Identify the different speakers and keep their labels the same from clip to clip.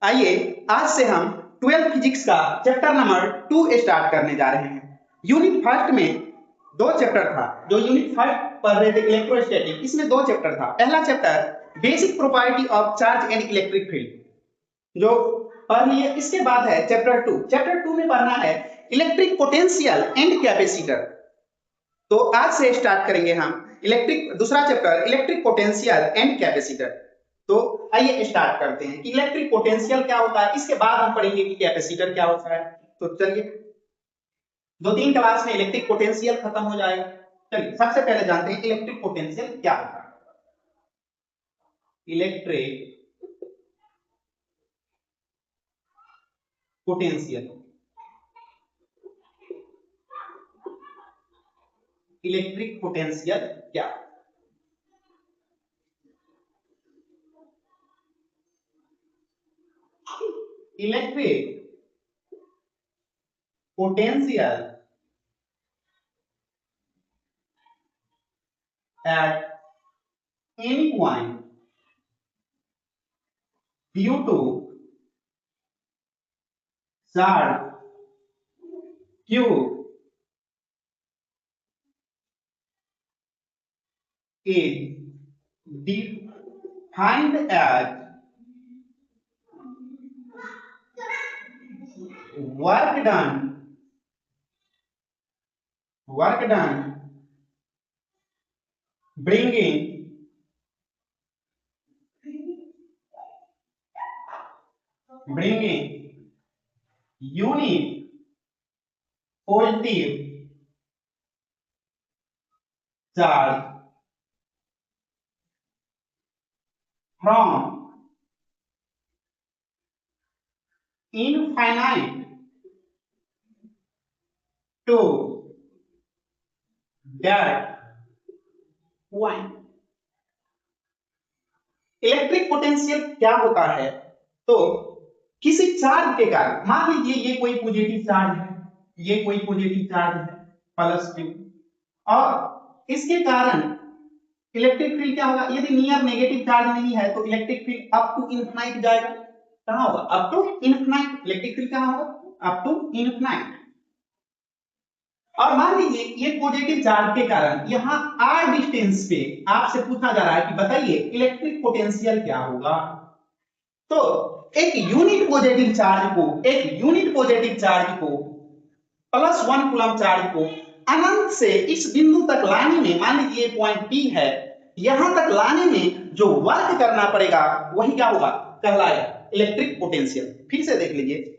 Speaker 1: आइए आज से हम 12th फिजिक्स का चैप्टर नंबर 2 स्टार्ट करने जा रहे हैं। यूनिट फर्स्ट में दो चैप्टर था। जो यूनिट फर्स्ट पढ़ रहे थे इलेक्ट्रोस्टैटिक, इसमें दो चैप्टर था। पहला chapter basic property of charge and electric field जो पढ़ लिए। इसके बाद है चैप्टर 2। चैप्टर 2 में पढ़ना है इलेक्ट्रिक पोटेंशियल एंड कैपेसिटर। तो आज से स्टार्ट करेंगे हम दूसरा chapter electric potential and capacitor. तो आइए स्टार्ट करते हैं कि इलेक्ट्रिक पोटेंशियल क्या होता है, इसके बाद हम पढ़ेंगे कि कैपेसिटर क्या होता है। तो चलिए, 2-3 क्लास में इलेक्ट्रिक पोटेंशियल खत्म हो जाएगा। चलिए सबसे पहले जानते हैं इलेक्ट्रिक पोटेंशियल क्या होता है। इलेक्ट्रिक पोटेंशियल, इलेक्ट्रिक पोटेंशियल क्या? Electric potential at any point due to charge q is defined as work done bringing unit positive charge from infinite to that point। Electric potential क्या होता है? तो किसी charge के कारण, मान लीजिए ये कोई पॉजिटिव चार्ज है, ये कोई पॉजिटिव चार्ज है +q, और इसके कारण इलेक्ट्रिक फील्ड क्या होगा? यदि नियर नेगेटिव चार्ज नहीं है तो electric field up to infinite जाएगा। कहां होगा? Up to infinite. Electric field कहां होगा? Up to infinite. और मान लीजिए ये पॉजिटिव चार्ज के कारण यहां r डिस्टेंस पे आपसे पूछा जा रहा है कि बताइए इलेक्ट्रिक पोटेंशियल क्या होगा। तो एक यूनिट पॉजिटिव चार्ज को +1 कूलम चार्ज को अनंत से इस बिंदु तक लाने में, मान लीजिए पॉइंट P है, यहां तक लाने में जो वर्क करना पड़ेगा वही क्या होगा? कहलाएगा इलेक्ट्रिक पोटेंशियल। फिर से देख लीजिए,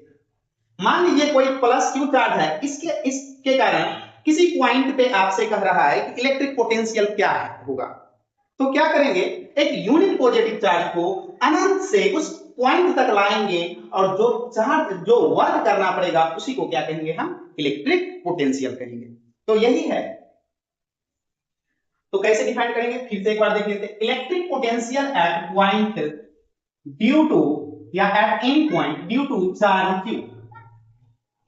Speaker 1: मान लीजिए कोई +q चार्ज है, इसके कारण किसी पॉइंट पे आपसे कह रहा है कि इलेक्ट्रिक पोटेंशियल क्या है होगा। तो क्या करेंगे? एक यूनिट पॉजिटिव चार्ज को अनंत से उस पॉइंट तक लाएंगे और जो वर्क करना पड़ेगा उसी को क्या कहेंगे? हम इलेक्ट्रिक पोटेंशियल कहेंगे। तो यही है। तो कैसे डिफाइन करेंगे फिर से एक बार देख लेते हैं। Electric potential at point due to या at any point due to charge q।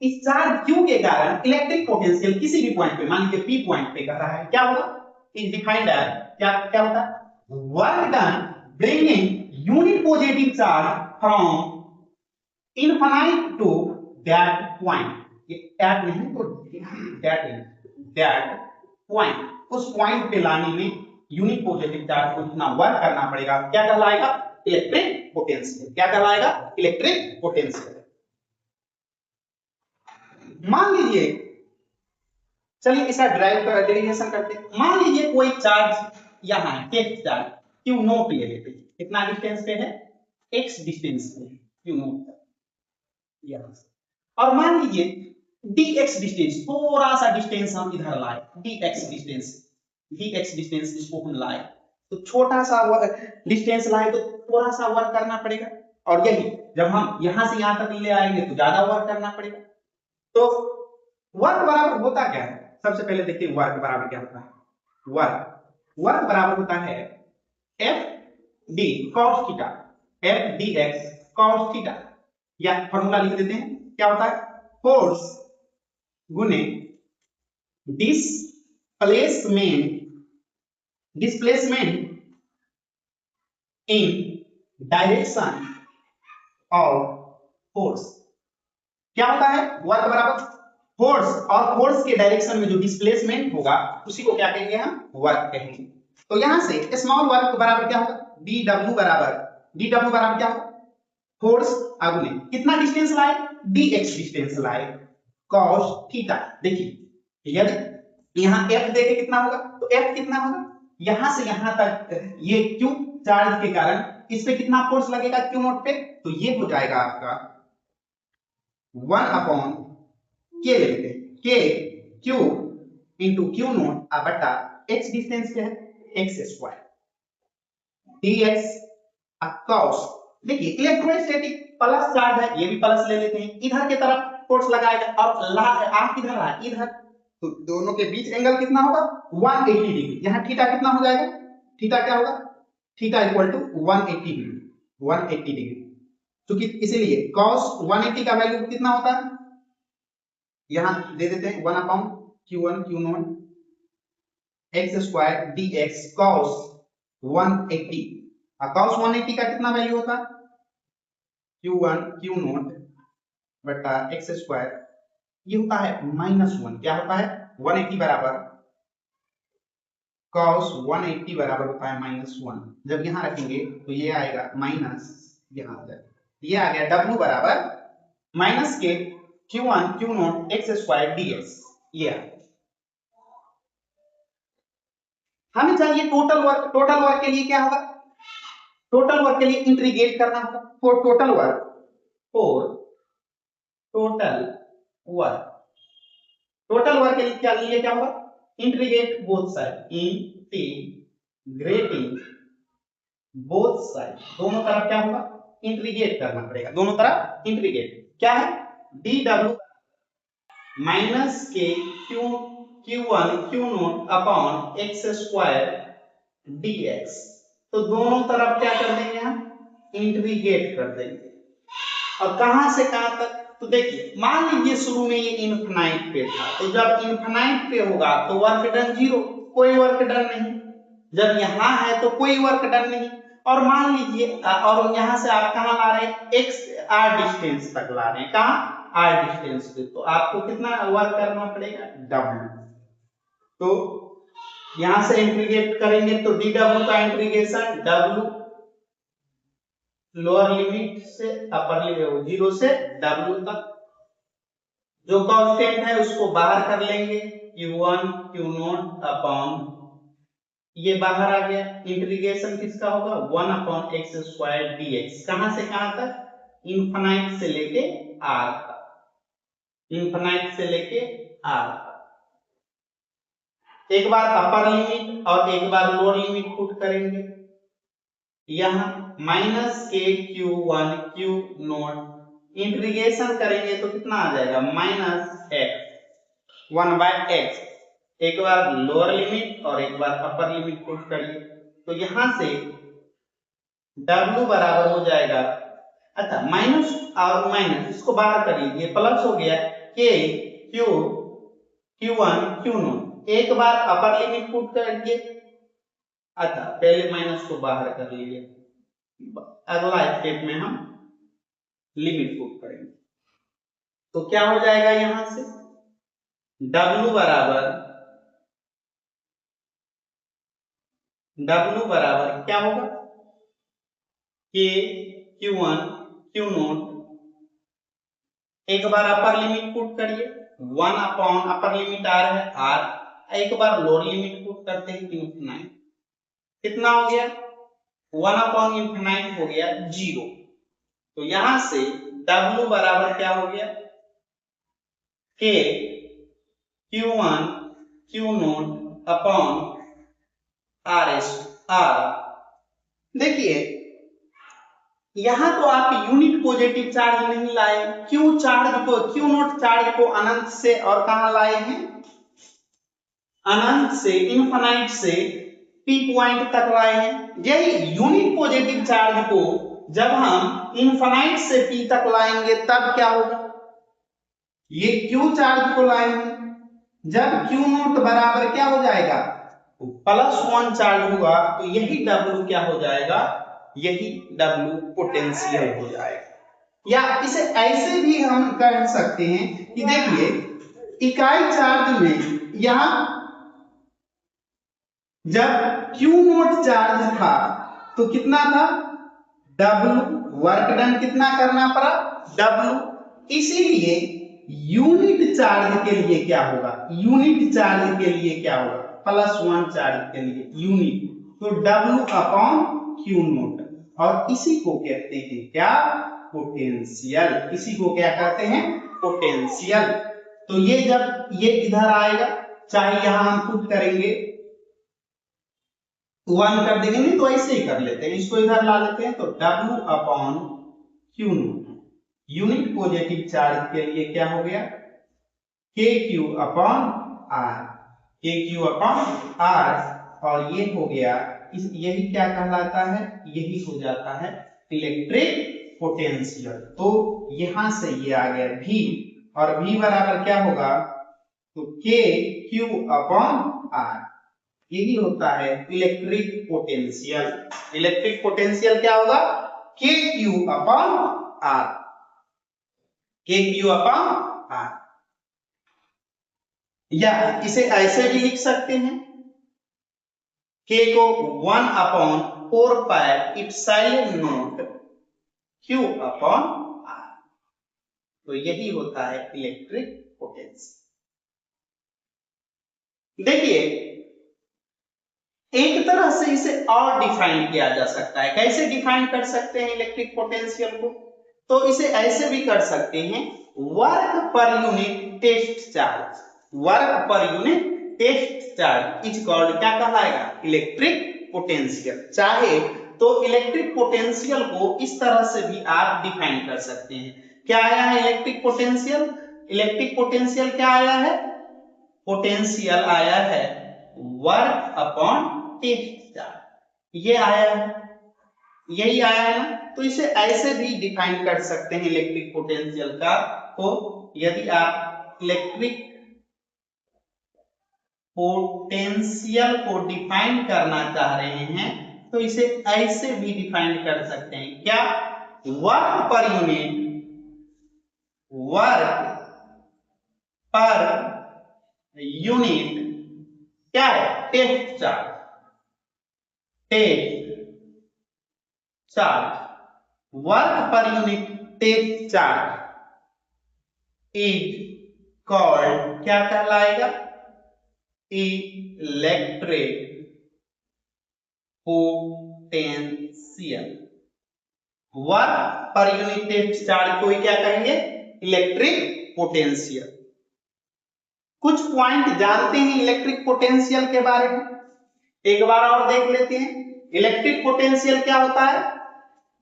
Speaker 1: इस चार्ज q के कारण इलेक्ट्रिक पोटेंशियल किसी भी पॉइंट पे, मान लीजिए p पॉइंट पे कर रहा है, क्या होगा? इज डिफाइंड एज क्या क्या होता है? Work done bringing unit positive charge from infinite to that point. ये एट नहीं तो दैट पॉइंट, उस पॉइंट पे लाने में यूनिट पॉजिटिव चार्ज को जितना वर्क करना पड़ेगा क्या कहलाएगा? Electric potential. क्या कहलाएगा? Electric potential. मान लीजिए, चलिए इसका डेरिवेशन करते हैं। मान लीजिए कोई चार्ज यहां है, टेस्ट चार्ज क्यू नोट ले लेते हैं। कितना डिस्टेंस पे है? x डिस्टेंस पे क्यू नोट। यस। और मान लीजिए dx डिस्टेंस, थोड़ा सा डिस्टेंस हम इधर लाए, dx डिस्टेंस इसको हम लाए, तो छोटा सा डिस्टेंस लाए तो थोड़ा सा वर्क करना पड़ेगा। और यही जब हम यहां से यहां तक ले आएंगे तो ज्यादा वर्क करना पड़ेगा। तो वर्क बराबर होता क्या है? सबसे पहले देखते हैं वर्क बराबर क्या होता है। वर्क बराबर होता है F D cos theta, F D x cos theta. या फॉर्मूला लिख देते हैं, क्या होता है? फोर्स गुने डिस्प्लेसमेंट इन डायरेक्शन और फोर्स। क्या होता है? वर्क बराबर फोर्स, और फोर्स के डायरेक्शन में जो डिस्प्लेसमेंट होगा उसी को क्या कहेंगे? हम वर्क कहेंगे। तो यहां से स्मॉल वर्क बराबर क्या होगा? dw बराबर क्या होगा? फोर्स आगुने कितना डिस्टेंस लाए? dx डिस्टेंस लाए cos थीटा। देखिए यदि यहाँ f देखे कितना होगा, तो f कितना होगा? यहां से यहां तक ये q चार्ज के कारण इस पे कितना फोर्स लगेगा q नोट पे? तो ये हो जाएगा आपका 1 अपॉन k ले लेते हैं, k q into q note बटा x डिस्टेंस पे है x स्क्वायर dx cos। देखिए इलेक्ट्रोस्टैटिक प्लस चार्ज है, ये भी प्लस ले लेते हैं, इधर की तरफ फोर्स लगाएगा और आर्म किधर रहा? इधर, तो दोनों के बीच एंगल कितना होगा? 180 डिग्री। यहाँ थीटा कितना हो जाएगा? थीटा क्या होगा? Theta equal to 180 degree, 180 degree. क्योंकि इसीलिए cos 180 का वैल्यू कितना होता है? यहाँ दे देते हैं 1 upon q1 q not x square dx cos 180। cos 180 का कितना वैल्यू होता है? q1 q नॉट बटा x स्क्वायर, ये होता है -1। क्या होता है? 180 बराबर cos 180 बराबर होता है -1। जब यहां रखेंगे तो ये आएगा माइनस, यहां आ जाएगा, ये आ गया w बराबर माइनस के q1 q not x square dx। ये हमें चाहिए टोटल वर्क। टोटल वर्क के लिए क्या होगा? टोटल वर्क के लिए इंटीग्रेट करना होगा। For total work, for total work, total work के लिए क्या होगा? Integrate both side, integrating both side, दोनों तरफ क्या होगा? इंटीग्रेट करना पड़ेगा, दोनों तरफ इंटीग्रेट। क्या है? dw माइनस के q1 q not upon x square dx। तो दोनों तरफ क्या कर देंगे? हम इंटीग्रेट कर देंगे। और कहां से कहां तक? तो देखिए मान लीजिए शुरू में ये इनफिनाइट पे था, तो जब इनफिनाइट पे होगा तो वर्क डन 0, कोई वर्क डन नहीं। जब यहां है तो कोई वर्क डन नहीं। और मान लीजिए और यहां से आप कहां ला रहे हैं? x r डिस्टेंस तक ला रहे हैं। कहां? r डिस्टेंस पे। तो आपको कितना वर्क करना पड़ेगा? w। तो यहां से इंटीग्रेट करेंगे तो dw का इंटीग्रेशन w लोअर लिमिट से अपर लिमिट 0 से w तक, जो कांस्टेंट है उसको बाहर कर लेंगे, q1 q नॉट अपॉन, ये बाहर आ गया। इंटीग्रेशन किसका होगा? 1 अपॉन x स्क्वायर dx। कहां से कहां तक? इनफिनाइट से लेके r तक, इनफिनाइट से लेके r तक। एक बार अपर लिमिट और एक बार लोअर लिमिट पुट करेंगे। यहां माइनस के q1 q नॉट इंटीग्रेशन करेंगे तो कितना आ जाएगा? Minus x 1 by x। एक बार लोअर लिमिट और एक बार अपर लिमिट पुट करिए, तो यहां से w बराबर हो जाएगा, अच्छा माइनस और माइनस इसको बाहर कर लीजिए, प्लस हो गया k q q1 q not. एक बार अपर लिमिट पुट करिए, अच्छा पहले माइनस को बाहर कर लीजिए, अगला स्टेप में हम लिमिट पुट करेंगे। तो क्या हो जाएगा? यहां से w बराबर क्या होगा? k q1 q नॉट, एक बार अपर लिमिट पुट करिए 1 अपॉन अपर लिमिट r है r, एक बार लोअर लिमिट पुट करते हैं इनफिनाइट। कितना हो गया? 1 अपॉन इनफिनाइट हो गया 0। तो यहां से w बराबर क्या हो गया? k q1 q not upon r। देखिए यहां तो आप यूनिट पॉजिटिव चार्ज नहीं लाए, क्यू नॉट चार्ज को अनंत से और कहां लाए हैं? अनंत से, इनफिनाइट से p पॉइंट तक लाए हैं। यही यूनिट पॉजिटिव चार्ज को जब हम इनफिनाइट से p तक लाएंगे तब क्या होगा? ये q चार्ज को लाएंगे, जब q नॉट बराबर क्या हो जाएगा? +1 चार्ज होगा, तो यही w क्या हो जाएगा? यही w पोटेंशियल हो जाएगा। या इसे ऐसे भी हम कर सकते हैं कि देखिए इकाई चार्ज में यहां जब Q नोट चार्ज था तो कितना था W, वर्क डन कितना करना पड़ा W, इसीलिए यूनिट चार्ज के लिए क्या होगा, यूनिट चार्ज के लिए क्या होगा +1 चार्ज के लिए यूनिट, तो W अपॉन Q नोट, और इसी को कहते हैं क्या पोटेंशियल, इसी को क्या कहते हैं पोटेंशियल। तो ये जब ये इधर आएगा, चाहे यहां हम पुट करेंगे 1 कर देंगे, नहीं तो ऐसे ही कर लेते हैं, इसको इधर ला लेते हैं, तो W upon Q note unit positive charge के लिए क्या हो गया KQ upon R, KQ upon R, और ये हो गया यही क्या कहलाता है, यही हो जाता है इलेक्ट्रिक पोटेंशियल। तो यहां से ये आ गया V, और V बराबर क्या होगा तो KQ अपॉन R, यही होता है इलेक्ट्रिक पोटेंशियल। इलेक्ट्रिक पोटेंशियल क्या होगा KQ upon R, KQ upon R, या इसे ऐसे भी लिख सकते हैं K को 1 upon 4 pi epsilon not Q upon R, तो यही होता है इलेक्ट्रिक पोटेंशियल। देखिए एक तरह से इसे और डिफाइन किया जा सकता है, कैसे डिफाइन कर सकते हैं इलेक्ट्रिक पोटेंशियल को, तो इसे ऐसे भी कर सकते हैं work per unit test charge, work per unit test charge is called क्या कहलाएगा इलेक्ट्रिक पोटेंशियल। चाहे तो इलेक्ट्रिक पोटेंशियल को इस तरह से भी आप डिफाइन कर सकते हैं। क्या आया है इलेक्ट्रिक पोटेंशियल, इलेक्ट्रिक पोटेंशियल क्या आया है, पोटेंशियल आया है वर्क अपॉन टेस्ट चार्ज, ये आया है, यही आया है ना, तो इसे ऐसे भी डिफाइन कर सकते हैं इलेक्ट्रिक पोटेंशियल का को। यदि आप इलेक्ट्रिक पोटेंशियल को डिफाइन करना चाह रहे हैं तो इसे ऐसे भी डिफाइन कर सकते हैं, क्या work per unit, work per unit क्या है test charge, test charge, work per unit test charge is called क्या कहलाएगा electric potential. Work per unit test charge को ही क्या कहेंगे इलेक्ट्रिक पोटेंशियल। कुछ पॉइंट जानते हैं इलेक्ट्रिक पोटेंशियल के बारे में, एक बार और देख लेते हैं। इलेक्ट्रिक पोटेंशियल क्या होता है,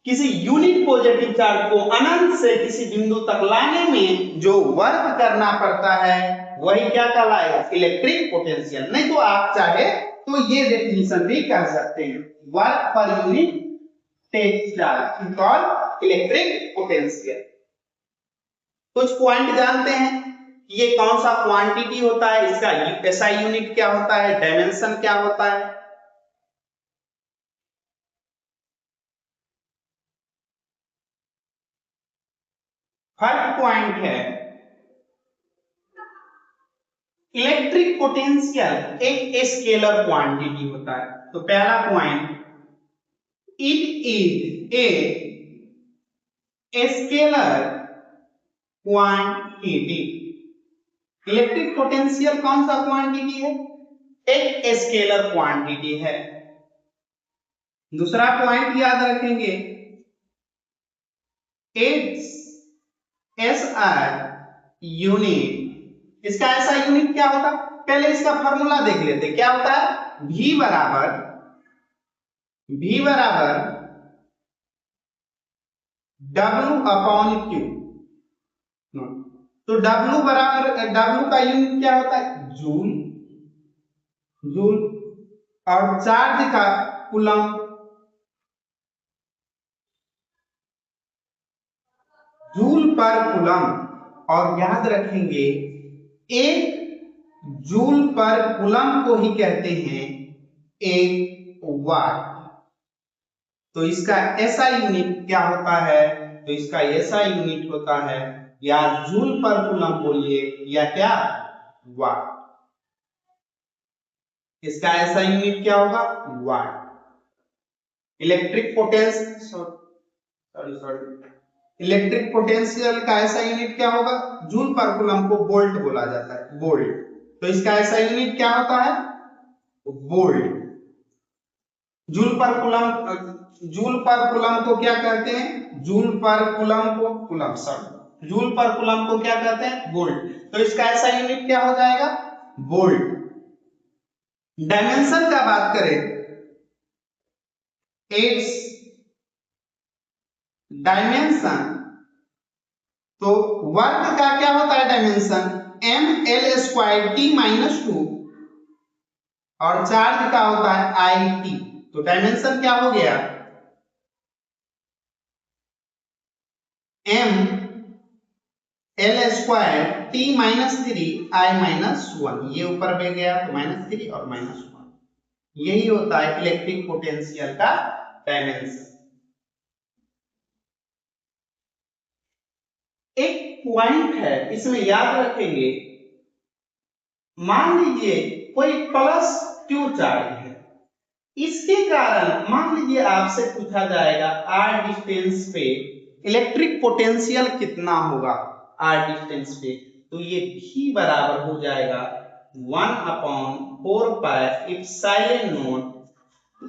Speaker 1: किसी यूनिट पॉजिटिव चार्ज को अनंत से किसी बिंदु तक लाने में जो वर्क करना पड़ता है वही क्या कहलाएगा इलेक्ट्रिक पोटेंशियल। नहीं तो आप चाहे तो ये डेफिनेशन भी कर सकते हैं, work per unit test charge called electric potential. कुछ पॉइंट जानते हैं ये कौन सा क्वांटिटी होता है, इसका एसआई यूनिट क्या होता है, डायमेंशन क्या होता है। फर्स्ट पॉइंट है इलेक्ट्रिक पोटेंशियल एक स्केलर क्वांटिटी होता है। तो पहला point it is a scalar quantity. Electric potential कौन सा क्वांटिटी है, एक स्केलर क्वांटिटी है। दूसरा पॉइंट याद रखेंगे इट्स एसआई यूनिट, इसका ऐसा यूनिट क्या होता है, पहले इसका फार्मूला देख लेते क्या होता है, V बराबर W अपॉन Q। तो W बराबर W का यूनिट क्या होता है जूल, जूल, और चार्ज का कूलम, जूल पर कूलम। और याद रखेंगे एक जूल पर कूलम को ही कहते हैं एक वाट। तो इसका ऐसा यूनिट क्या होता है तो इसका ऐसा यूनिट होता है या जूल पर कूलम बोलिए या क्या वाट। इसका ऐसा यूनिट क्या होगा वाट। इलेक्ट्रिक इलेक्ट्रिक पोटेंशियल का ऐसा यूनिट क्या होगा जूल पर कूलम को वोल्ट बोला जाता है वोल्ट। तो इसका ऐसा यूनिट क्या होता है वोल्ट। जूल पर कूलम को क्या कहते हैं जूल पर कूलम को कूलम सॉरी जूल पर कूलम को क्या कहते हैं वोल्ट। तो इसका ऐसा यूनिट क्या हो जाएगा वोल्ट। डायमेंशन का बात करें इट्स डायमेंशन तो वर्क का क्या होता है डायमेंशन ml² t-2 और चार्ज का होता है it। तो डायमेंशन क्या हो गया ml² t-3 i-1 ये ऊपर में गया तो -3 और -1 यही होता है इलेक्ट्रिक पोटेंशियल का डायमेंशन। एक पॉइंट है इसमें याद रखेंगे मान लीजिए कोई प्लस क्यू चार्ज है इसके कारण मान लीजिए आपसे पूछा जाएगा r डिस्टेंस पे इलेक्ट्रिक पोटेंशियल कितना होगा r डिस्टेंस पे तो ये भी बराबर हो जाएगा 1/4 पाई एप्सिलॉन नॉट।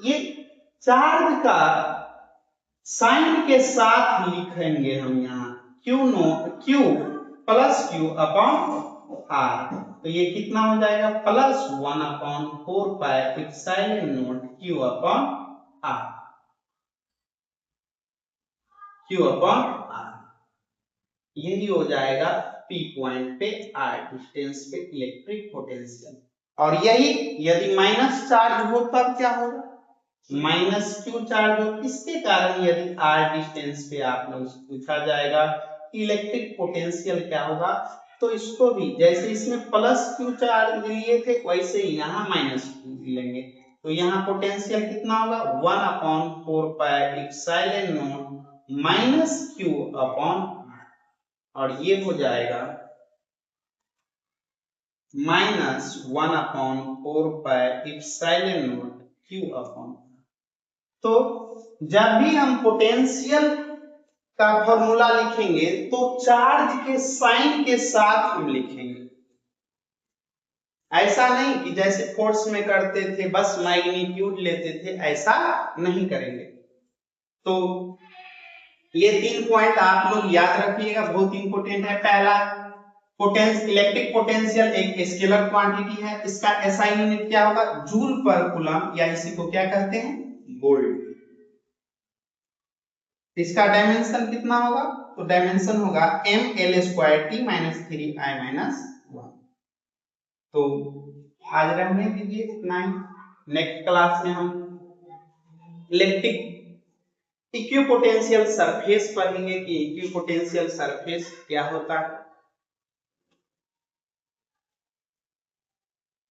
Speaker 1: ये चार्ज का साइन के साथ लिखेंगे हम यहाँ q plus q upon r। तो ये कितना हो जाएगा plus 1/4 pi epsilon not q upon r यही हो जाएगा p पॉइंट पे r डिस्टेंस पे इलेक्ट्रिक पोटेंशियल। और यही यदि माइनस चार्ज हो तब क्या होगा माइनस क्यू चार्ज हो। इसके कारण यदि r डिस्टेंस पे आप लोग पूछा जाएगा इलेक्ट्रिक पोटेंशियल क्या होगा तो इसको भी जैसे इसमें प्लस क्यू चार्ज लिए थे वैसे ही यहाँ माइनस क्यू लेंगे। तो यहाँ पोटेंशियल कितना होगा 1/4 pi epsilon not minus Q upon और ये हो जाएगा -1/4 pi epsilon not Q upon. तो जब भी हम पोटेंशियल का फॉर्मूला लिखेंगे तो चार्ज के साइन के साथ हम लिखेंगे। ऐसा नहीं कि जैसे फोर्स में करते थे बस मैग्नीट्यूड लेते थे ऐसा नहीं करेंगे। तो ये 3 पॉइंट आप लोग याद रखिएगा बहुत इंपॉर्टेंट है। पहला इलेक्ट्रिक पोटेंशियल एक स्केलर क्वांटिटी है इसका एसआई यूनिट क्या होगा जूल पर कूलम या इसी को क्या कहते हैं वोल्ट। इसका डायमेंशन कितना होगा तो डायमेंशन होगा ml² t-3 i-1। तो आज रहने दीजिए इतना ही। नेक्स्ट क्लास में हम इलेक्ट्रिक इक्विपोटेंशियल सरफेस पढ़ेंगे कि इक्विपोटेंशियल सरफेस क्या होता है।